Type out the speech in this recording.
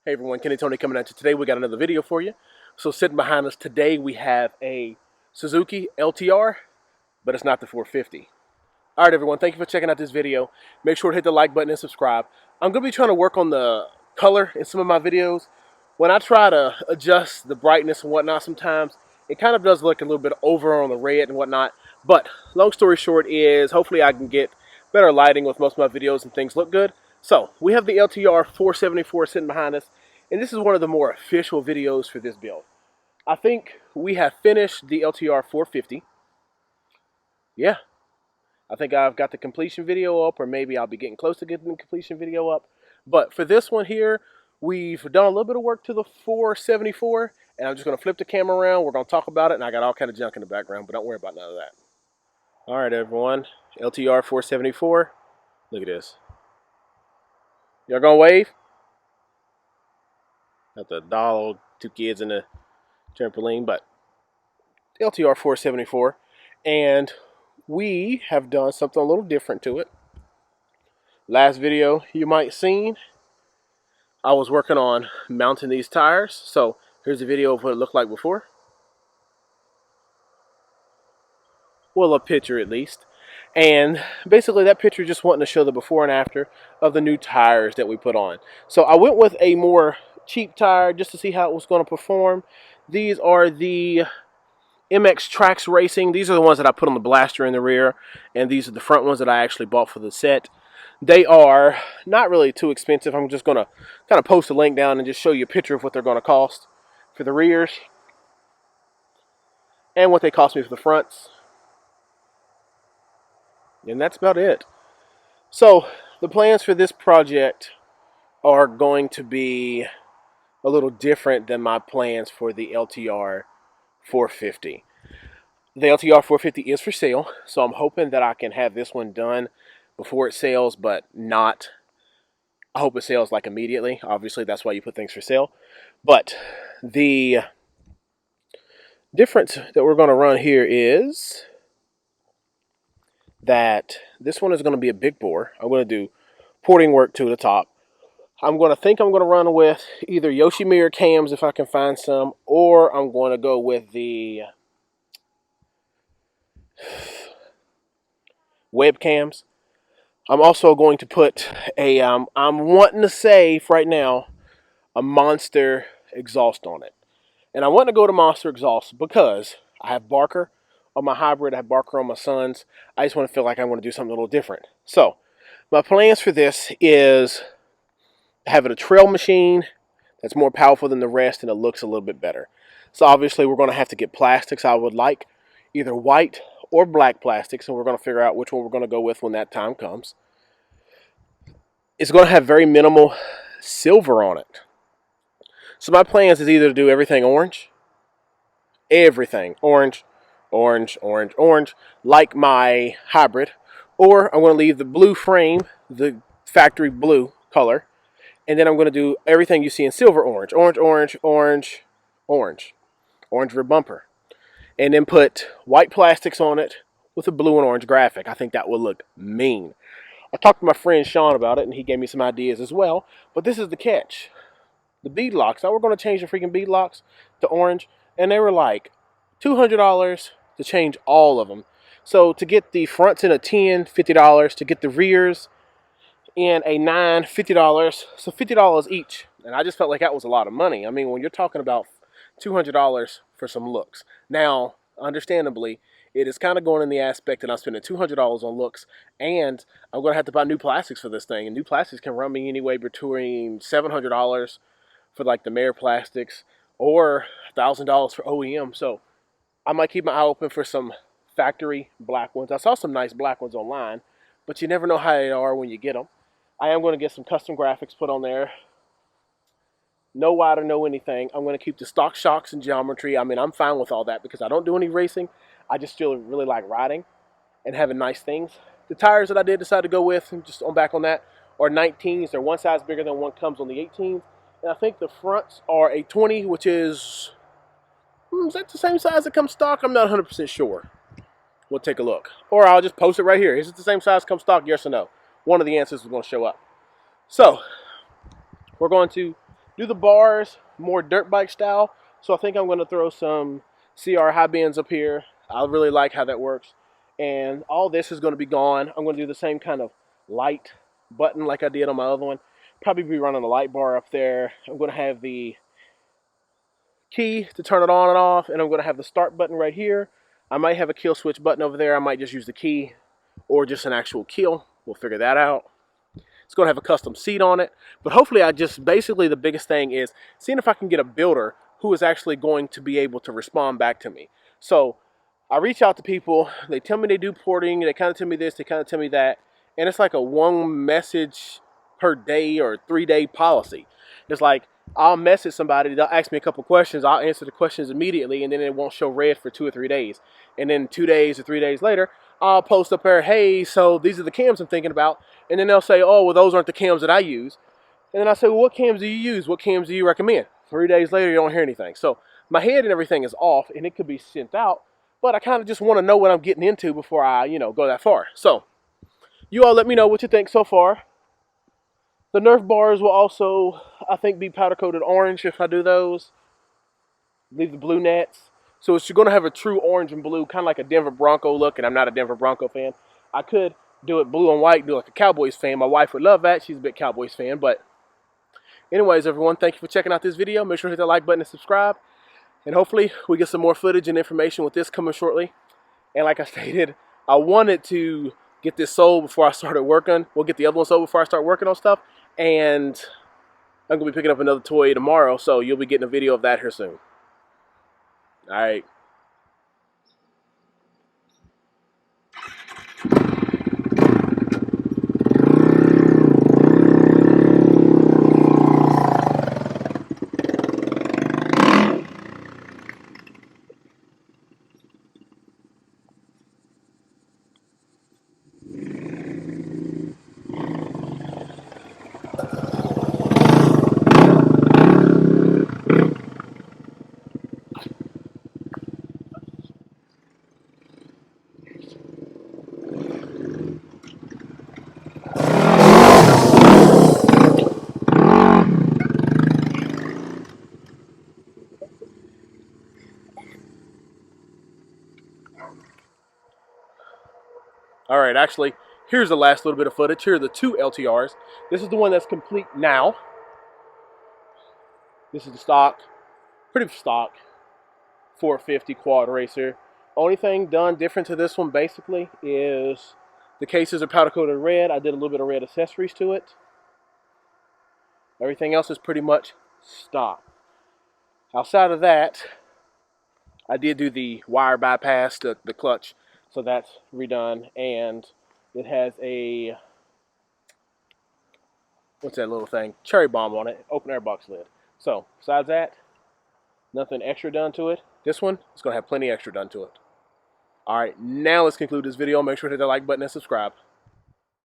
Hey everyone, Kenny Tony coming at you today. We got another video for you. So sitting behind us today we have a Suzuki LTR, but it's not the 450. Alright everyone, thank you for checking out this video. Make sure to hit the like button and subscribe. I'm going to be trying to work on the color in some of my videos. When I try to adjust the brightness and whatnot sometimes, it kind of does look a little bit over on the red and whatnot. But long story short is hopefully I can get better lighting with most of my videos and things look good. So we have the LTR 474 sitting behind us, and this is one of the more official videos for this build. I think we have finished the LTR 450. Yeah, I think I've got the completion video up, or maybe I'll be getting close to getting the completion video up. But for this one here, we've done a little bit of work to the 474, and I'm just going to flip the camera around. We're going to talk about it, and I got all kind of junk in the background, but don't worry about none of that. All right, everyone, LTR 474. Look at this. Y'all gonna wave? Got the doll, two kids in the trampoline, but LTR 474. And we have done something a little different to it. Last video you might seen, I was working on mounting these tires. So here's a video of what it looked like before. Well, a picture at least. And basically that picture just wanting to show the before and after of the new tires that we put on. So I went with a more cheap tire just to see how it was going to perform. These are the MX Trax Racing. These are the ones that I put on the blaster in the rear, and these are the front ones that I actually bought for the set. They are not really too expensive. I'm just going to kind of post a link down and just show you a picture of what they're going to cost for the rears and what they cost me for the fronts. And that's about it. So the plans for this project are going to be a little different than my plans for the LTR 450. The LTR 450 is for sale, so I'm hoping that I can have this one done before it sells, but not. I hope it sells like immediately. Obviously, that's why you put things for sale. But the difference that we're going to run here is that this one is going to be a big bore. I'm going to do porting work to the top. I'm going to run with either Yoshimura cams if I can find some, or I'm going to go with the web cams. I'm also going to put a, I'm wanting to save right now a Monster exhaust on it. And I want to go to Monster exhaust because I have Barker on my hybrid, I have Barker on my Suns. I just want to feel like I want to do something a little different. So my plans for this is having a trail machine that's more powerful than the rest and it looks a little bit better. So obviously we're going to have to get plastics. I would like either white or black plastics, and we're going to figure out which one we're going to go with when that time comes. It's going to have very minimal silver on it. So my plans is either to do everything orange, orange, like my hybrid, or I'm going to leave the blue frame, the factory blue color, and then I'm going to do everything you see in silver orange, orange rear bumper, and then put white plastics on it with a blue and orange graphic. I think that would look mean. I talked to my friend Sean about it, and he gave me some ideas as well, but this is the catch. The bead locks. Now we're going to change the freaking bead locks to orange, and they were like $200 to change all of them. So to get the fronts in a 10, $50. To get the rears in a 9, $50. So $50 each. And I just felt like that was a lot of money. I mean, when you're talking about $200 for some looks. Now, understandably, it is kind of going in the aspect that I'm spending $200 on looks, and I'm going to have to buy new plastics for this thing. And new plastics can run me anyway between $700 for like the Mayer plastics or $1,000 for OEM. So I might keep my eye open for some factory black ones. I saw some nice black ones online, but you never know how they are when you get them. I am going to get some custom graphics put on there. No wide or no anything. I'm going to keep the stock shocks and geometry. I mean, I'm fine with all that because I don't do any racing. I just still really like riding and having nice things. The tires that I did decide to go with, and just on back on that, are 19s. They're one size bigger than one comes on the 18s. And I think the fronts are a 20, which is that the same size that comes stock? I'm not 100% sure. We'll take a look. Or I'll just post it right here. Is it the same size comes stock? Yes or no? One of the answers is going to show up. So we're going to do the bars more dirt bike style. So I think I'm going to throw some CR high bends up here. I really like how that works. And all this is going to be gone. I'm going to do the same kind of light button like I did on my other one. Probably be running a light bar up there. I'm going to have the key to turn it on and off, and I'm going to have the start button right here. I might have a kill switch button over there. I might just use the key or just an actual kill. We'll figure that out. It's going to have a custom seat on it. But hopefully basically the biggest thing is seeing if I can get a builder who is actually going to be able to respond back to me. So I reach out to people. They tell me they do porting. They kind of tell me this. They kind of tell me that. And it's like a one message per day or 3-day policy. It's like I'll message somebody. They'll ask me a couple questions. I'll answer the questions immediately. And then it won't show red for 2 or 3 days. And then 2 days or 3 days later, I'll post up there, hey, so these are the cams I'm thinking about. And then they'll say, oh, well, those aren't the cams that I use. And then I say, well, what cams do you use? What cams do you recommend? 3 days later, you don't hear anything. So my head and everything is off, and it could be sent out. But I kind of just want to know what I'm getting into before I, go that far. So you all let me know what you think so far. The Nerf bars will also, I think, be powder-coated orange if I do those. Leave the blue nets. So it's going to have a true orange and blue, kind of like a Denver Bronco look, and I'm not a Denver Bronco fan. I could do it blue and white, do like a Cowboys fan. My wife would love that. She's a big Cowboys fan. But anyways, everyone, thank you for checking out this video. Make sure to hit that like button and subscribe. And hopefully we get some more footage and information with this coming shortly. And like I stated, I wanted to get this sold before I started working. We'll get the other one sold before I start working on stuff. And I'm going to be picking up another toy tomorrow, so you'll be getting a video of that here soon. All right. All right, actually, here's the last little bit of footage. Here are the 2 LTRs. This is the one that's complete now. This is the stock, pretty stock, 450 quad racer. Only thing done different to this one basically is the cases are powder coated red. I did a little bit of red accessories to it. Everything else is pretty much stock. Outside of that, I did do the wire bypass, the clutch, so that's redone, and it has a, what's that little thing? Cherry bomb on it, open air box lid. So, besides that, nothing extra done to it. This one is going to have plenty extra done to it. All right, now let's conclude this video. Make sure to hit the like button and subscribe.